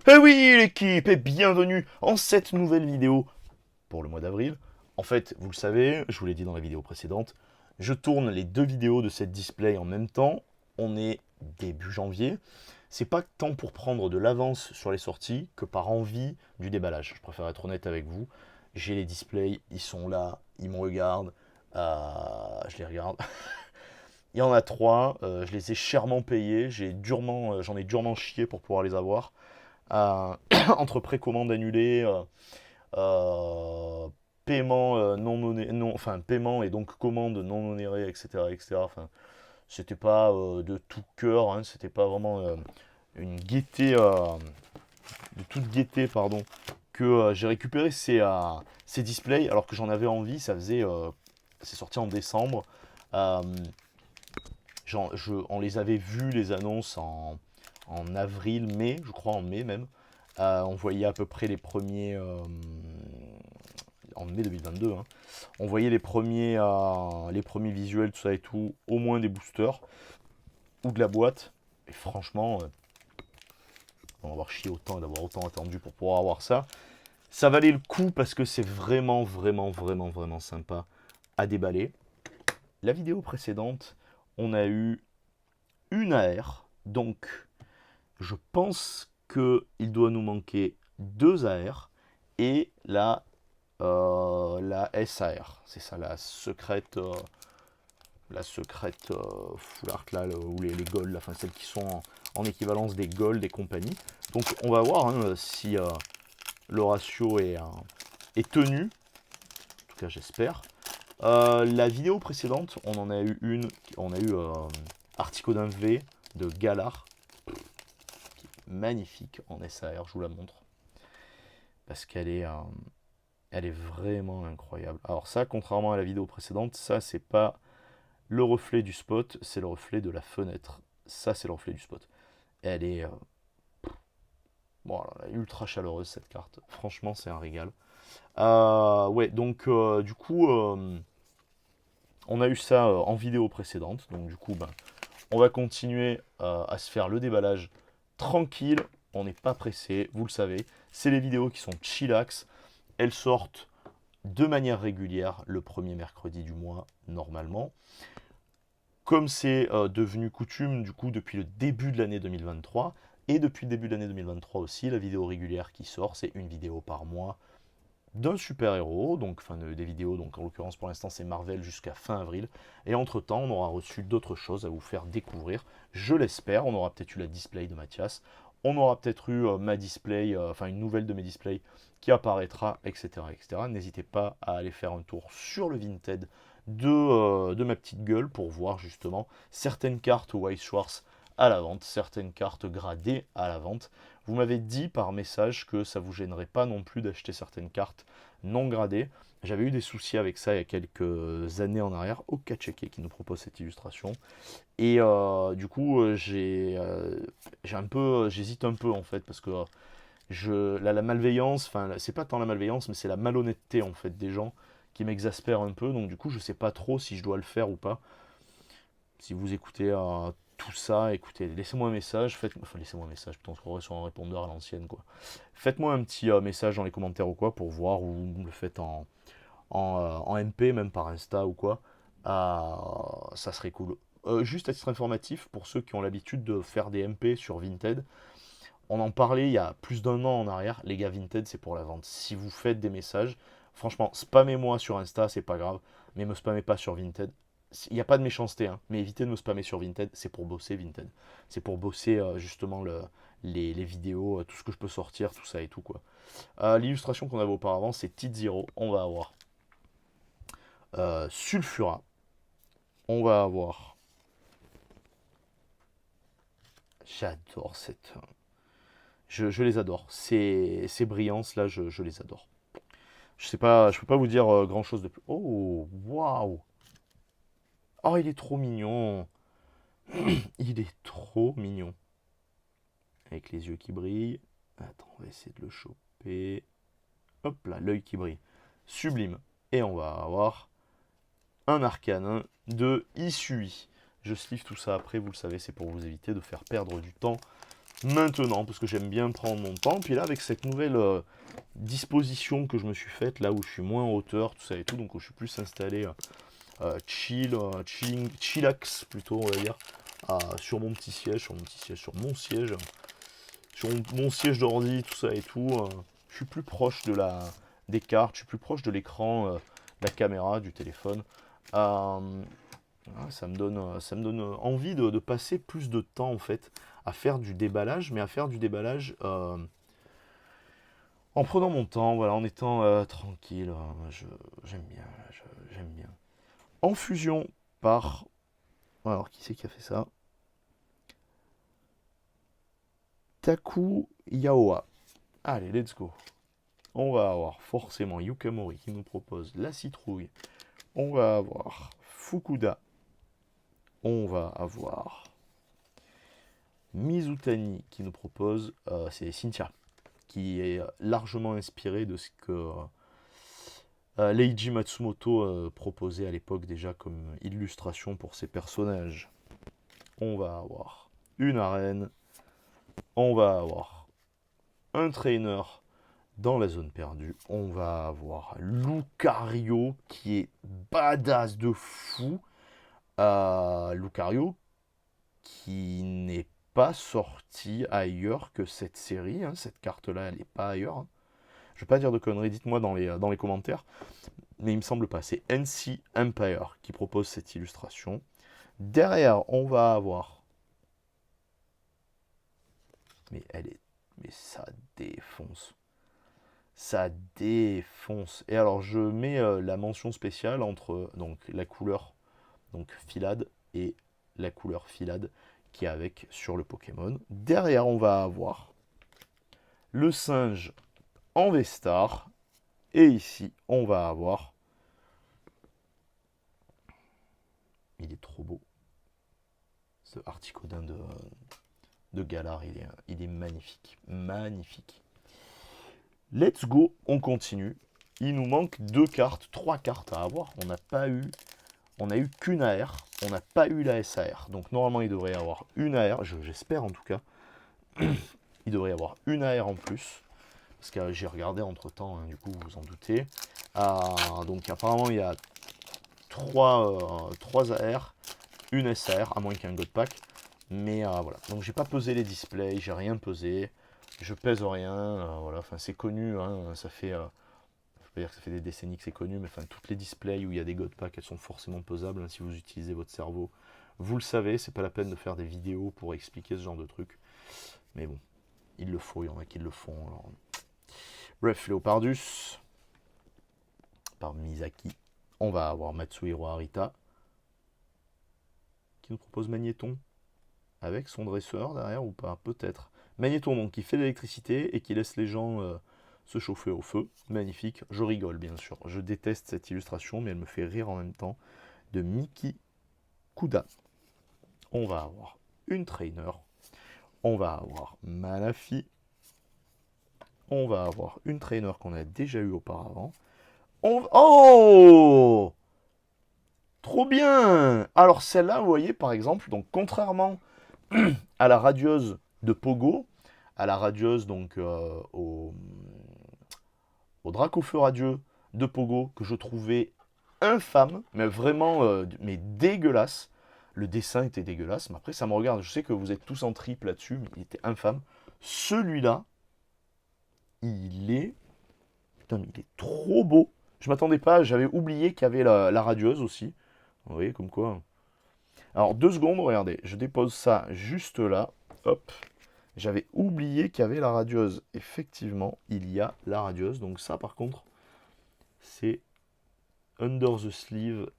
Eh oui l'équipe, et bienvenue en cette nouvelle vidéo pour le mois d'avril. En fait, vous le savez, je vous l'ai dit dans la vidéo précédente, je tourne les deux vidéos de cette display en même temps. On est début janvier. C'est pas tant pour prendre de l'avance sur les sorties que par envie du déballage. Je préfère être honnête avec vous. J'ai les displays, ils sont là, ils me regardent, je les regarde. Il y en a trois, je les ai chèrement payés, j'en ai durement chié pour pouvoir les avoir. Entre précommande annulée, euh, paiement enfin paiement et donc commande non onérée, etc., etc. Enfin, c'était pas de tout cœur, hein, c'était pas vraiment une gaieté, de toute gaieté, pardon, que j'ai récupéré ces displays alors que j'en avais envie. C'est sorti en décembre. Euh, on les avait vus les annonces en avril, mai, je crois en mai même. On voyait à peu près les premiers en mai 2022. Hein. On voyait les premiers visuels, tout ça et tout, au moins des boosters ou de la boîte. Et franchement, on va avoir chié autant et d'avoir autant attendu pour pouvoir avoir ça. Ça valait le coup parce que c'est vraiment, vraiment, vraiment, vraiment sympa à déballer. La vidéo précédente, on a eu une AR, donc je pense qu'il doit nous manquer deux AR et la SAR. C'est ça, la secrète full art là, ou les gold, là, enfin celles qui sont en équivalence des gold et compagnie. Donc on va voir hein, si le ratio est tenu. En tout cas j'espère. La vidéo précédente, on en a eu on a eu Artico d'un V de Galar, magnifique en SAR, je vous la montre, parce elle est vraiment incroyable. Alors ça, contrairement à la vidéo précédente, ça c'est pas le reflet du spot, c'est le reflet de la fenêtre. Ça c'est le reflet du spot. Elle est, bon, alors, elle est ultra chaleureuse cette carte. Franchement, c'est un régal. Ouais, donc du coup, on a eu ça en vidéo précédente. Donc du coup, ben, on va continuer à se faire le déballage tranquille. On n'est pas pressé, vous le savez. C'est les vidéos qui sont chillax. Elles sortent de manière régulière le premier mercredi du mois, normalement. Comme c'est devenu coutume, du coup, depuis le début de l'année 2023, et depuis le début de l'année 2023 aussi, la vidéo régulière qui sort, c'est une vidéo par mois d'un super-héros, donc enfin des vidéos, donc en l'occurrence pour l'instant c'est Marvel jusqu'à fin avril, et entre-temps on aura reçu d'autres choses à vous faire découvrir, je l'espère. On aura peut-être eu la display de Mathias, on aura peut-être eu ma display, enfin une nouvelle de mes displays qui apparaîtra, etc. etc. N'hésitez pas à aller faire un tour sur le Vinted de ma petite gueule pour voir justement certaines cartes Weiss Schwarz à la vente, certaines cartes gradées à la vente. Vous m'avez dit par message que ça vous gênerait pas non plus d'acheter certaines cartes non gradées. J'avais eu des soucis avec ça il y a quelques années en arrière. Okacheke qui nous propose cette illustration. Et du coup, j'hésite un peu en fait parce que la malveillance, enfin, c'est pas tant la malveillance, mais c'est la malhonnêteté en fait des gens qui m'exaspère un peu. Donc du coup, je sais pas trop si je dois le faire ou pas. Si vous écoutez tout ça, écoutez, laissez-moi un message, enfin laissez-moi un message, putain, on se croirait sur un répondeur à l'ancienne quoi. Faites-moi un petit message dans les commentaires ou quoi pour voir, ou vous le faites en MP, même par Insta ou quoi. Ça serait cool. Juste à titre informatif, pour ceux qui ont l'habitude de faire des MP sur Vinted, on en parlait il y a plus d'un an en arrière. Les gars, Vinted, c'est pour la vente. Si vous faites des messages, franchement, spammez-moi sur Insta, c'est pas grave, mais me spammez pas sur Vinted. Il n'y a pas de méchanceté, hein, mais évitez de me spammer sur Vinted, c'est pour bosser Vinted. C'est pour bosser justement les vidéos, tout ce que je peux sortir, tout ça et tout quoi. L'illustration qu'on avait auparavant, c'est Tite Zero. On va avoir Sulfura. On va avoir. J'adore cette. Je les adore. Ces brillances là, je les adore. Je sais pas, je peux pas vous dire grand chose de plus. Oh, waouh! Oh, il est trop mignon. Il est trop mignon. Avec les yeux qui brillent. Attends, on va essayer de le choper. Hop là, l'œil qui brille. Sublime. Et on va avoir un arcanin de Isui. Je sleeve tout ça après, vous le savez, c'est pour vous éviter de faire perdre du temps maintenant, parce que j'aime bien prendre mon temps. Puis là, avec cette nouvelle disposition que je me suis faite, là où je suis moins en hauteur, tout ça et tout, donc où je suis plus installé chillax plutôt, on va dire, sur mon petit siège, sur mon siège, sur mon siège d'ordi, tout ça et tout. Je suis plus proche de des cartes, je suis plus proche de l'écran, de la caméra, du téléphone. Ça me donne envie de passer plus de temps en fait à faire du déballage, mais à faire du déballage en prenant mon temps, voilà, en étant tranquille. J'aime bien, j'aime bien. En fusion par... Alors, qui c'est qui a fait ça? Taku Yaoa. Allez, let's go. On va avoir forcément Yukamori qui nous propose la citrouille. On va avoir Fukuda. On va avoir Mizutani qui nous propose, c'est Cynthia, qui est largement inspiré de ce que Leiji Matsumoto proposait à l'époque déjà comme illustration pour ses personnages. On va avoir une arène, on va avoir un trainer dans la zone perdue, on va avoir Lucario qui est badass de fou, Lucario qui n'est pas sorti ailleurs que cette série, hein. Cette carte-là, elle n'est pas ailleurs, hein. Je vais pas dire de conneries, dites-moi dans les commentaires, mais il me semble pas. C'est NC Empire qui propose cette illustration. Derrière, on va avoir... Mais ça défonce. Ça défonce. Et alors, je mets la mention spéciale entre donc la couleur donc Filade et la couleur Filade qui est avec sur le Pokémon. Derrière, on va avoir le singe en Vestar. Et ici, on va avoir... Il est trop beau. Ce Articodin de Galar, il est magnifique. Magnifique. Let's go, on continue. Il nous manque 3 cartes à avoir. On a eu qu'une AR. On n'a pas eu la SAR. Donc normalement, il devrait y avoir une AR. J'espère en tout cas. Il devrait y avoir une AR en plus. Parce que j'ai regardé entre temps, hein, du coup, vous vous en doutez. Donc apparemment, il y a 3 AR, une SAR, à moins qu'il y ait un God Pack. Mais voilà. Donc j'ai pas pesé les displays, j'ai rien pesé. Je pèse rien. Voilà. Enfin, c'est connu. Hein, ça fait. Je peux pas dire que ça fait des décennies que c'est connu, mais enfin, toutes les displays où il y a des God Packs, elles sont forcément pesables, hein, si vous utilisez votre cerveau. Vous le savez, c'est pas la peine de faire des vidéos pour expliquer ce genre de truc. Mais bon, il le faut, il y en a qui le font. Alors... Bref, Léopardus, par Misaki. On va avoir Matsuhiro Arita, qui nous propose Magnéton, avec son dresseur derrière ou pas, peut-être. Magnéton, donc, qui fait de l'électricité et qui laisse les gens se chauffer au feu. Magnifique. Je rigole, bien sûr. Je déteste cette illustration, mais elle me fait rire en même temps. De Miki Kuda. On va avoir une trainer. On va avoir Manafi. On va avoir une trainer qu'on a déjà eu auparavant. Oh! Trop bien! Alors celle-là, vous voyez, par exemple, donc contrairement à la radieuse de Pogo, à la radieuse donc au Dracofeu radieux de Pogo, que je trouvais infâme, mais vraiment mais dégueulasse. Le dessin était dégueulasse, mais après ça me regarde. Je sais que vous êtes tous en triple là-dessus, mais il était infâme. Celui-là, il est... Putain, mais il est trop beau. Je m'attendais pas, j'avais oublié qu'il y avait la radieuse aussi. Vous voyez, comme quoi. Alors, 2 secondes, regardez. Je dépose ça juste là. Hop. J'avais oublié qu'il y avait la radieuse. Effectivement, il y a la radieuse. Donc ça, par contre, c'est under the sleeve,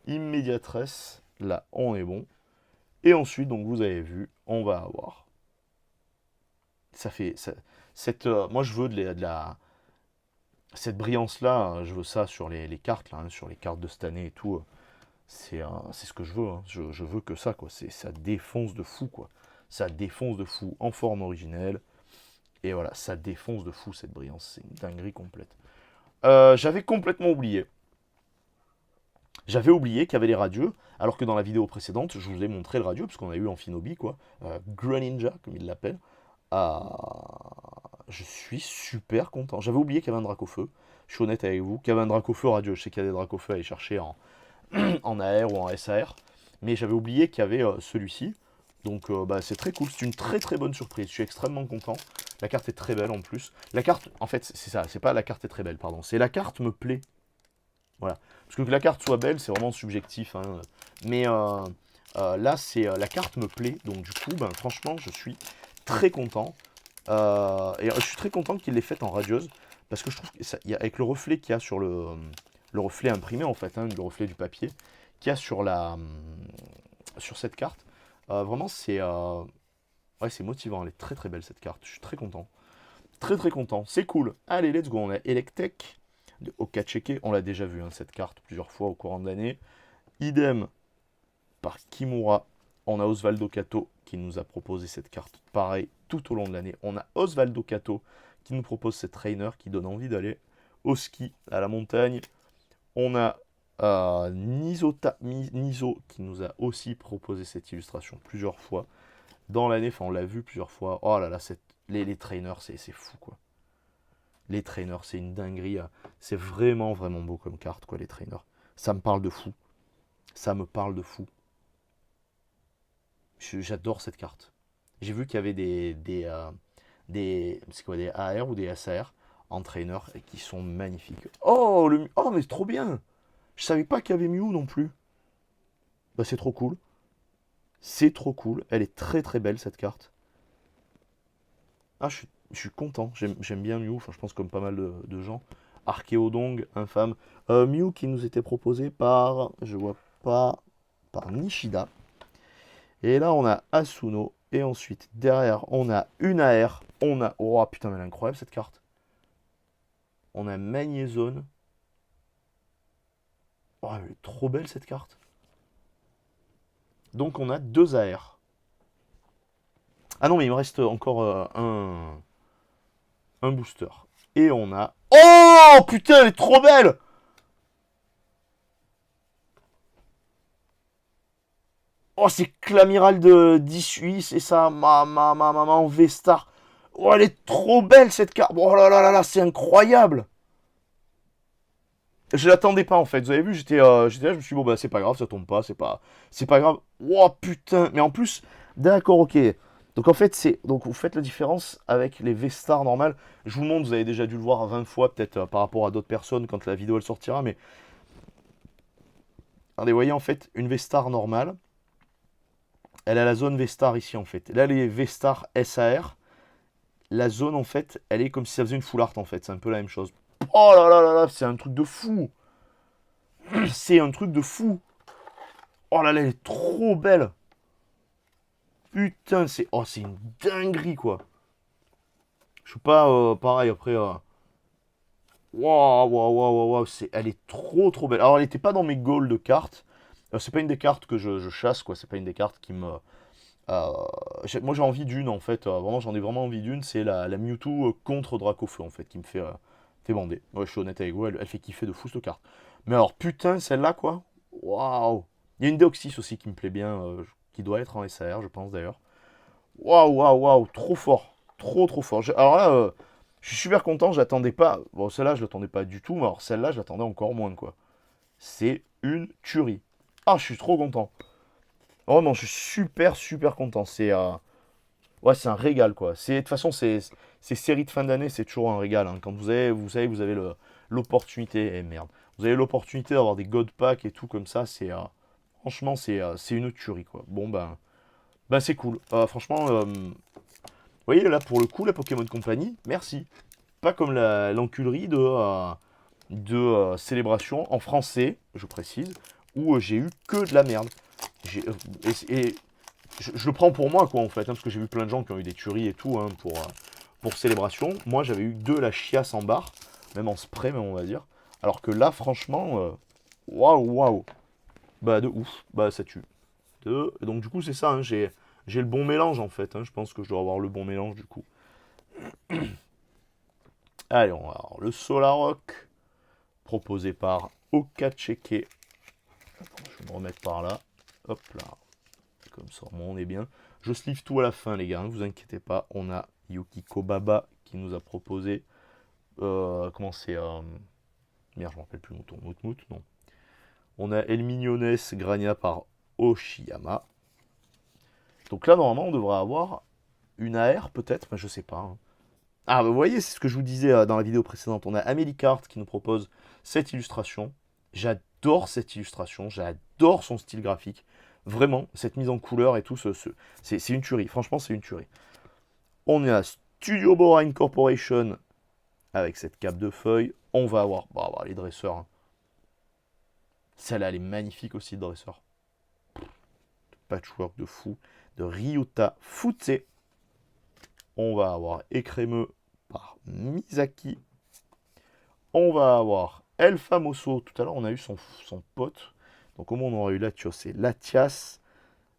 immédiatresse. Là, on est bon. Et ensuite, donc vous avez vu, on va avoir... Ça fait... moi, je veux cette brillance-là, hein, je veux ça sur les cartes, là, hein, sur les cartes de cette année et tout. C'est ce que je veux. Hein. Je veux que ça, quoi. Ça défonce de fou, quoi. Ça défonce de fou en forme originelle. Et voilà, ça défonce de fou cette brillance. C'est une dinguerie complète. J'avais complètement oublié. J'avais oublié qu'il y avait les radieux, alors que dans la vidéo précédente, je vous ai montré le radieux, parce qu'on a eu Amphinobi, quoi. Greninja, comme il l'appelle. Je suis super content. J'avais oublié qu'il y avait un Dracofeu. Je suis honnête avec vous. Qu'il y avait un Dracofeu radio. Je sais qu'il y a des Dracofeu à aller chercher en AR ou en SAR. Mais j'avais oublié qu'il y avait celui-ci. Donc bah, c'est très cool. C'est une très très bonne surprise. Je suis extrêmement content. La carte est très belle en plus. La carte, en fait, c'est ça. C'est pas la carte est très belle, pardon. C'est la carte me plaît. Voilà. Parce que la carte soit belle, c'est vraiment subjectif. Hein. Mais là, c'est la carte me plaît. Donc du coup, ben, franchement, je suis très content. Et je suis très content qu'il l'ait faite en radieuse. Parce que je trouve avec le reflet qu'il y a sur le reflet imprimé, en fait, hein, le reflet du papier, qu'il y a sur cette carte, vraiment, ouais, c'est motivant. Elle est très très belle, cette carte. Je suis très content. Très très content. C'est cool. Allez, let's go. On a Electek de Okacheke. On l'a déjà vu, hein, cette carte, plusieurs fois au courant de l'année. Idem par Kimura. On a Osvaldo Kato qui nous a proposé cette carte. Pareil, tout au long de l'année. On a Osvaldo Kato qui nous propose cette trainer qui donne envie d'aller au ski, à la montagne. On a Niso qui nous a aussi proposé cette illustration plusieurs fois dans l'année. Enfin, on l'a vu plusieurs fois. Oh là là, les trainers, c'est fou, quoi. Les trainers, c'est une dinguerie. C'est vraiment, vraiment beau comme carte, quoi, les trainers. Ça me parle de fou. Ça me parle de fou. J'adore cette carte. J'ai vu qu'il y avait c'est quoi, des AR ou des SAR en trainer et qui sont magnifiques. Oh, oh, mais c'est trop bien! Je savais pas qu'il y avait Mew non plus. Bah, c'est trop cool. C'est trop cool. Elle est très très belle cette carte. Ah, je suis content. J'aime bien Mew. Enfin, je pense comme pas mal de gens. Archéodong, infâme. Mew qui nous était proposé par, je vois pas, par Nishida. Et là, on a Asuno. Et ensuite, derrière, on a une AR. On a... Oh putain, mais elle est incroyable cette carte. On a Magnézone. Oh, elle est trop belle cette carte. Donc, on a deux AR. Ah non, mais il me reste encore un booster. Et on a... Oh putain, elle est trop belle! Oh, c'est Clamiral de 18, c'est ça, en V-Star. Oh, elle est trop belle cette carte. Oh là là là là, c'est incroyable. Je l'attendais pas en fait. Vous avez vu, j'étais là, je me suis dit, bon bah c'est pas grave, ça tombe pas, c'est pas grave. Oh putain, mais en plus, d'accord, ok. Donc en fait, donc vous faites la différence avec les V-Star normales. Je vous montre, vous avez déjà dû le voir 20 fois peut-être par rapport à d'autres personnes quand la vidéo elle sortira, mais regardez, vous voyez en fait une V-Star normale. Elle a la zone V-Star ici en fait. Là, les V-Star SAR, la zone en fait, elle est comme si ça faisait une full art en fait. C'est un peu la même chose. Oh là là là là, c'est un truc de fou. C'est un truc de fou. Oh là là, elle est trop belle. Putain, c'est une dinguerie quoi. Je sais pas, pareil après. Waouh, waouh, waouh, waouh, elle est trop trop belle. Alors, elle n'était pas dans mes goals de cartes. C'est pas une des cartes que je chasse quoi. C'est pas une des cartes qui me. Moi j'ai envie d'une en fait, vraiment j'en ai vraiment envie d'une, c'est la Mewtwo contre Dracofeu en fait qui me fait bander. Ouais, je suis honnête avec vous, elle fait kiffer de fou cette carte. Mais alors putain celle-là quoi, waouh. Il y a une Deoxys aussi qui me plaît bien, qui doit être en SAR je pense d'ailleurs. Waouh waouh waouh, trop fort, trop trop fort. Alors là, je suis super content, j'attendais pas, bon celle-là je l'attendais pas du tout, mais alors celle-là je l'attendais encore moins quoi. C'est une tuerie. Ah je suis trop content. Vraiment je suis super super content, ouais, c'est un régal quoi. De toute façon, ces séries de fin d'année, c'est toujours un régal, hein. Quand vous savez, vous avez l'opportunité, merde, vous avez l'opportunité d'avoir des God Pack et tout comme ça, franchement, c'est une tuerie quoi. Bon ben c'est cool. Franchement, vous voyez là pour le coup, la Pokémon Company, merci. Pas comme l'enculerie de Célébration en français, je précise, où j'ai eu que de la merde. Et je le prends pour moi, quoi, en fait, hein, parce que j'ai vu plein de gens qui ont eu des tueries et tout, hein, pour Célébration. Moi, j'avais eu de la chiasse en barre, même en spray, même, on va dire. Alors que là, franchement, waouh, waouh. Bah, de ouf. Bah, ça tue. Donc, du coup, c'est ça, hein, j'ai le bon mélange, en fait. Hein, je pense que je dois avoir le bon mélange, du coup. Allez, on va avoir le Solarock, proposé par Okacheke. Attends, je vais me remettre par là. Hop là. Comme ça, on est bien. Je sleeve tout à la fin, les gars, ne vous inquiétez pas. On a Yukiko Baba qui nous a proposé. Comment c'est Merde, je me rappelle plus, Moutmout, non. On a El Mignonnes Grania par Oshiyama. Donc là, normalement, on devrait avoir une AR peut-être, mais je sais pas. Hein. Ah, bah, vous voyez, c'est ce que je vous disais dans la vidéo précédente. On a Amélie Cart qui nous propose cette illustration. J'adore cette illustration, j'adore son style graphique. Vraiment, cette mise en couleur et tout, c'est une tuerie. Franchement, c'est une tuerie. On est à Studio Bora Incorporation avec cette cape de feuilles. On va avoir les dresseurs. Hein. Celle-là, elle est magnifique aussi, de dresseur. Patchwork de fou. De Ryuta Futse. On va avoir Écrémeux par Misaki. On va avoir El Famoso. Tout à l'heure, on a eu son pote. Donc, au moins, on aura eu Latios et Latias.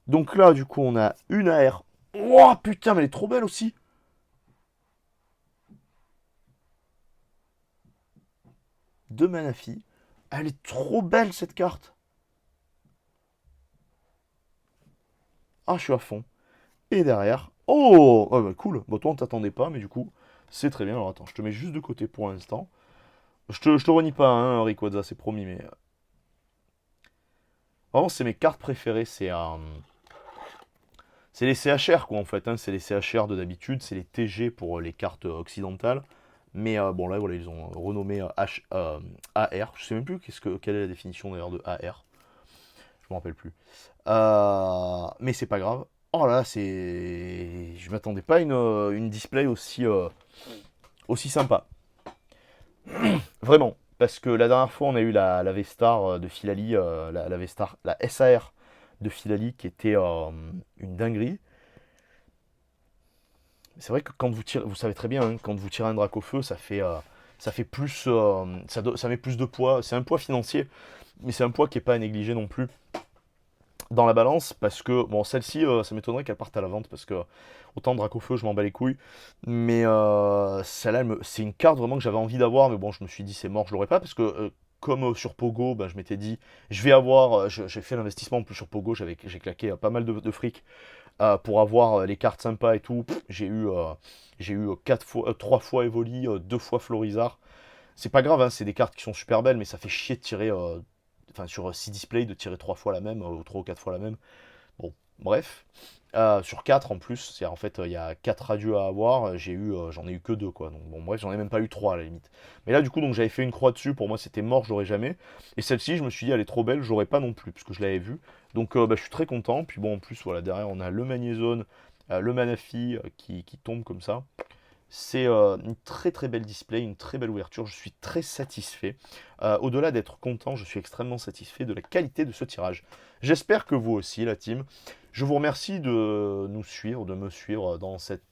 Donc là, du coup, on a une AR. Oh putain, mais elle est trop belle aussi. De Manafi. Elle est trop belle, cette carte. Ah, je suis à fond. Et derrière. Oh, bah, cool. Bon, toi, on t'attendait pas, mais du coup, c'est très bien. Alors, attends, je te mets juste de côté pour l'instant. Je te renie pas, hein, Rayquaza, c'est promis, mais... Vraiment, c'est mes cartes préférées. C'est les CHR, quoi, en fait. Hein. C'est les CHR de d'habitude. C'est les TG pour les cartes occidentales. Mais bon, là, voilà, ils ont renommé AR. Je sais même plus quelle est la définition, d'ailleurs, de AR. Je me rappelle plus. Mais c'est pas grave. Oh là là, c'est... Je m'attendais pas à une display aussi sympa. Vraiment. Parce que la dernière fois, on a eu la V-Star de Filali, la V-Star, la SAR de Filali qui était une dinguerie. C'est vrai que quand vous tirez, vous savez très bien, hein, quand vous tirez un drac au feu, ça fait plus, ça met plus de poids. C'est un poids financier, mais c'est un poids qui n'est pas à négliger non plus dans la balance parce que bon celle-ci ça m'étonnerait qu'elle parte à la vente parce que autant Dracofeu je m'en bats les couilles mais celle-là c'est une carte vraiment que j'avais envie d'avoir mais bon je me suis dit c'est mort je l'aurais pas parce que comme sur Pogo ben, je m'étais dit je vais avoir j'ai fait l'investissement en plus sur Pogo j'ai claqué pas mal de fric pour avoir les cartes sympas et tout. J'ai eu 3 fois Evoli 2 fois Florizard c'est pas grave hein, c'est des cartes qui sont super belles mais ça fait chier de tirer enfin sur 6 displays de tirer 3 fois la même ou 3 ou 4 fois la même. Bon, bref. Sur 4 en plus, c'est en fait il y a 4 radios à avoir, j'en ai eu que 2 quoi. Donc bon bref, j'en ai même pas eu 3 à la limite. Mais là du coup donc j'avais fait une croix dessus, pour moi c'était mort, je l'aurais jamais. Et celle-ci, je me suis dit elle est trop belle, j'aurais pas non plus parce que je l'avais vue. Donc je suis très content. Puis bon en plus voilà, derrière on a le Magnézone, le Manafi qui tombe comme ça. C'est une très très belle display, une très belle ouverture, je suis très satisfait. Au-delà d'être content, je suis extrêmement satisfait de la qualité de ce tirage. J'espère que vous aussi, la team. Je vous remercie de nous suivre, de me suivre dans cette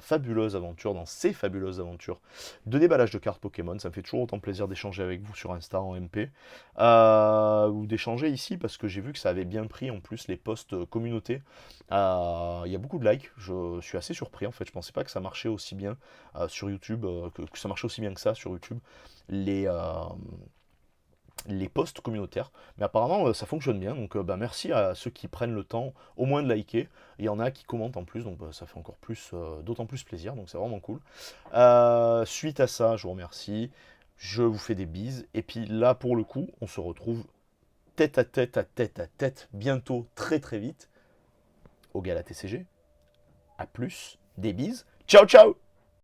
fabuleuse aventure, dans ces fabuleuses aventures de déballage de cartes Pokémon. Ça me fait toujours autant plaisir d'échanger avec vous sur Insta en MP. Ou d'échanger ici parce que j'ai vu que ça avait bien pris en plus les posts communautés. Il y a beaucoup de likes, je suis assez surpris en fait. Je pensais pas que ça marchait aussi bien sur YouTube, que ça marchait aussi bien que ça sur YouTube. Les, euh, les posts communautaires. Mais apparemment, ça fonctionne bien. Donc, merci à ceux qui prennent le temps au moins de liker. Il y en a qui commentent en plus, donc ça fait encore plus, d'autant plus plaisir. Donc, c'est vraiment cool. Suite à ça, je vous remercie. Je vous fais des bises. Et puis là, pour le coup, on se retrouve tête à tête, à tête à tête, bientôt, très très vite, au Gala TCG. A plus, des bises. Ciao, ciao!